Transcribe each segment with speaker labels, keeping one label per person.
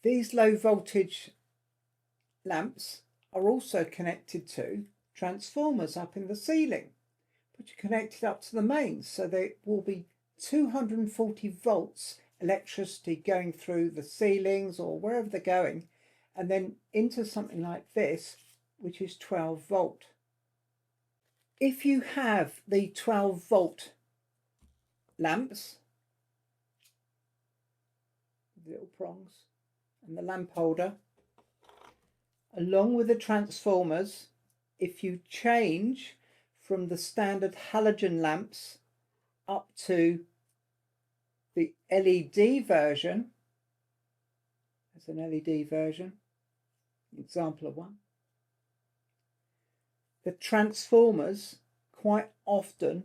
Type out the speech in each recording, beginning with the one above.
Speaker 1: These low voltage lamps are also connected to transformers up in the ceiling, but you're connected up to the mains, so there will be 240 volts electricity going through the ceilings or wherever they're going, and then into something like this, which is 12 volt. If you have the 12 volt lamps, little prongs, and the lamp holder, along with the transformers, if you change from the standard halogen lamps up to the LED version, there's an LED version, example of one, the transformers quite often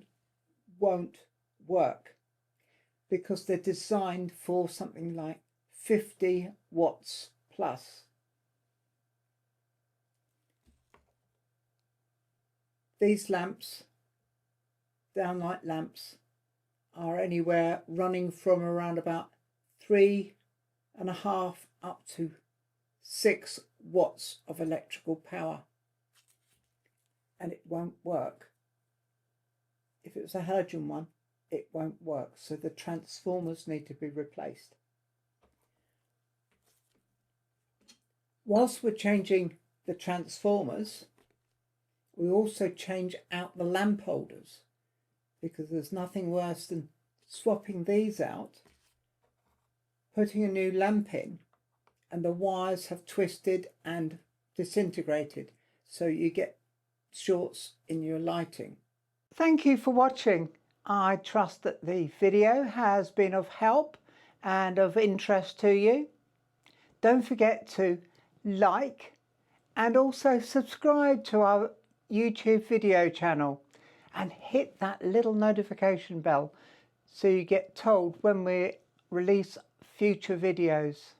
Speaker 1: won't work because they're designed for something like 50 watts plus. These lamps, downlight lamps, are anywhere running from around about 3.5 up to 6 watts of electrical power, and it won't work. If it was a halogen one, it won't work, so the transformers need to be replaced. Whilst we're changing the transformers, we also change out the lamp holders, because there's nothing worse than swapping these out, putting a new lamp in, and the wires have twisted and disintegrated, so you get shorts in your lighting. Thank you for watching. I trust that the video has been of help and of interest to you. Don't forget to like and also subscribe to our YouTube video channel and hit that little notification bell so you get told when we release future videos.